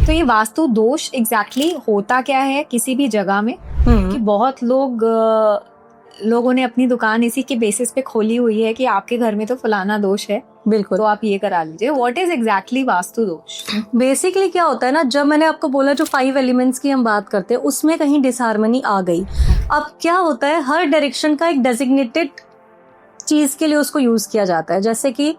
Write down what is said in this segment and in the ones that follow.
तो ये वास्तु दोष एग्जैक्टली होता क्या है किसी भी जगह में? कि बहुत लोगों ने अपनी दुकान इसी के बेसिस पे खोली हुई है कि आपके घर में तो फलाना दोष है, बिल्कुल, तो आप ये करा लीजिए। व्हाट इज एग्जैक्टली वास्तु दोष? बेसिकली क्या होता है ना, जब मैंने आपको बोला जो 5 एलिमेंट्स की हम बात करते हैं उसमें कहीं डिसहार्मनी आ गई। अब क्या होता है, हर डायरेक्शन का एक डेजिग्नेटेड चीज के लिए उसको यूज किया जाता है। जैसे कि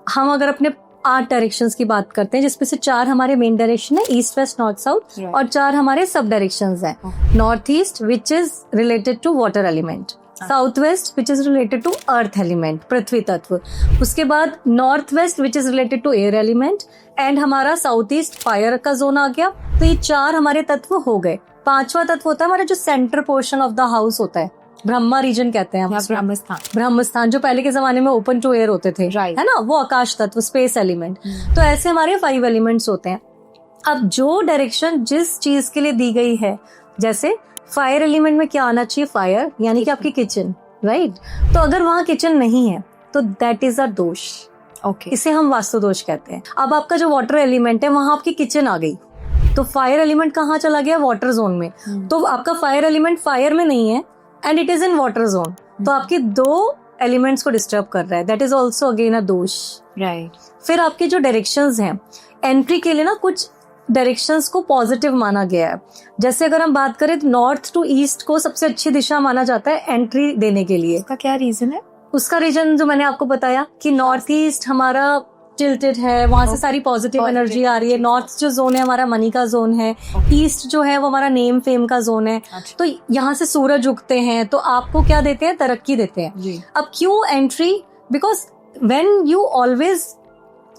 हम अगर अपने 8 डायरेक्शंस की बात करते हैं, जिसमें से 4 हमारे मेन डायरेक्शन है, ईस्ट वेस्ट नॉर्थ साउथ, और 4 हमारे सब डायरेक्शंस हैं। North east which is related to water element, south west which is related to earth element, पृथ्वी तत्व, उसके बाद north west which is related to air element, and हमारा साउथ ईस्ट फायर का जोन आ गया। तो ये 4 हमारे तत्व हो गए। 5वां तत्व होता है हमारा जो centre portion of the house होता है, ब्रह्मा रीजन कहते हैं हम, ब्रह्मस्थान, जो पहले के जमाने में ओपन टू एयर होते थे, है ना, वो आकाश तत्व, स्पेस एलिमेंट। तो ऐसे हमारे 5 एलिमेंट्स होते हैं। अब जो डायरेक्शन जिस चीज के लिए दी गई है, जैसे फायर एलिमेंट में क्या आना चाहिए, फायर यानी कि आपकी किचन, राइट। तो अगर वहां किचन नहीं है तो दैट इज अ दोष। ओके, इसे हम वास्तु दोष कहते हैं। अब आपका जो वाटर एलिमेंट है, वहां आपकी किचन आ गई, तो फायर एलिमेंट कहाँ चला गया, वाटर जोन में। तो आपका फायर एलिमेंट फायर में नहीं है and it is in water zone, तो आपके 2 एलिमेंट्स को डिस्टर्ब कर रहा है, that is also again a दोष, राइट। फिर आपके जो डायरेक्शंस हैं एंट्री के लिए ना, कुछ डायरेक्शंस को पॉजिटिव माना गया है। जैसे अगर हम बात करें तो नॉर्थ टू ईस्ट को सबसे अच्छी दिशा माना जाता है एंट्री देने के लिए। उसका क्या रीजन है? उसका रीजन जो मैंने आपको बताया कि नॉर्थ ईस्ट हमारा टिल्टेड है, वहां से सारी पॉजिटिव एनर्जी आ रही है। नॉर्थ जो जोन है हमारा मनी का जोन है, ईस्ट जो है वो हमारा नेम फेम का जोन है। तो यहाँ से सूरज उगते हैं तो आपको क्या देते हैं, तरक्की देते हैं। अब क्यों entry, because when you always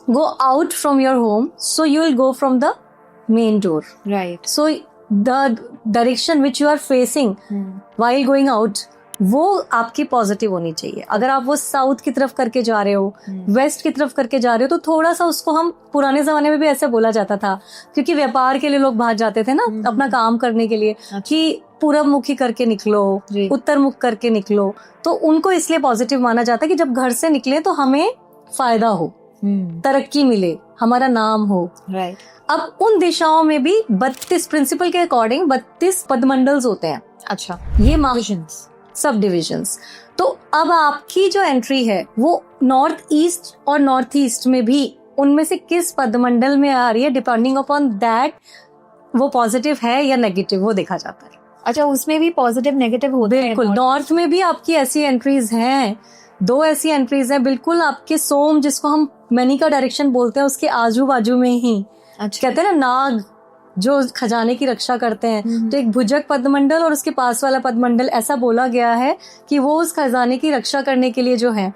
go out from your home, so you will go from the main door, right? So the direction which you are facing while going out, वो आपकी पॉजिटिव होनी चाहिए। अगर आप वो साउथ की तरफ करके जा रहे हो, वेस्ट की तरफ करके जा रहे हो, तो थोड़ा सा उसको, हम पुराने जमाने में भी ऐसे बोला जाता था, क्योंकि व्यापार के लिए लोग बाहर जाते थे ना, अपना काम करने के लिए, कि पूरब मुखी करके निकलो, उत्तर मुख करके निकलो। तो उनको इसलिए पॉजिटिव माना जाता है कि जब घर से निकले तो हमें फायदा हो, तरक्की मिले, हमारा नाम हो, राइट। अब उन दिशाओं में भी 32 प्रिंसिपल के अकॉर्डिंग 32 पदमंडल्स होते हैं। अच्छा, ये सब डिविजन्स। तो अब आपकी जो एंट्री है वो नॉर्थ ईस्ट और नॉर्थ ईस्ट में भी उनमें से किस पदमंडल में आ रही है, डिपेंडिंग अपॉन दैट वो पॉजिटिव है या नेगेटिव, वो देखा जाता है। अच्छा, उसमें भी पॉजिटिव नेगेटिव होते हैं? बिल्कुल, नॉर्थ में भी आपकी ऐसी एंट्रीज हैं, 2 ऐसी एंट्रीज हैं, बिल्कुल आपके सोम, जिसको हम मनी का डायरेक्शन बोलते हैं, उसके आजू बाजू में ही। अच्छा। कहते हैं ना, नाग जो खजाने की रक्षा करते हैं, तो एक भुजक पदमंडल और उसके पास वाला पदमंडल, ऐसा बोला गया है कि वो उस खजाने की रक्षा करने के लिए जो है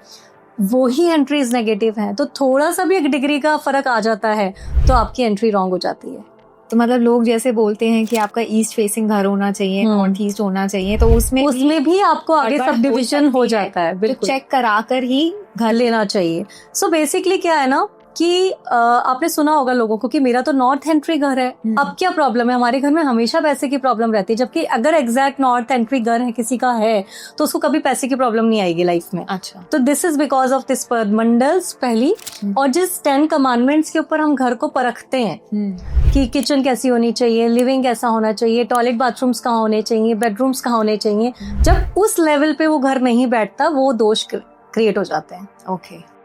वो ही एंट्रीज नेगेटिव है। तो थोड़ा सा भी एक डिग्री का फर्क आ जाता है तो आपकी एंट्री रॉन्ग हो जाती है। तो मतलब लोग जैसे बोलते हैं कि आपका ईस्ट फेसिंग घर होना चाहिए, नॉर्थ ईस्ट होना चाहिए, तो उसमें भी आपको आगे सब डिविजन हो जाता है। बिल्कुल, चेक कराकर ही घर लेना चाहिए। सो बेसिकली क्या है ना कि आपने सुना होगा लोगों को कि मेरा तो नॉर्थ एंट्री घर है, अब क्या प्रॉब्लम है, हमारे घर में हमेशा पैसे की प्रॉब्लम रहती है। जबकि अगर एग्जैक्ट नॉर्थ एंट्री घर है किसी का है तो उसको कभी पैसे की प्रॉब्लम नहीं आएगी लाइफ में। अच्छा, तो this is because of this पदमंडल्स पहली, और जिस 10 कमांडमेंट्स के ऊपर हम घर को परखते हैं कि किचन कैसी होनी चाहिए, लिविंग कैसा होना चाहिए, टॉयलेट बाथरूम्स कहाँ होने चाहिए, बेडरूम्स कहाँ होने चाहिए, जब उस लेवल पे वो घर नहीं बैठता वो दोष क्रिएट हो जाते हैं। ओके।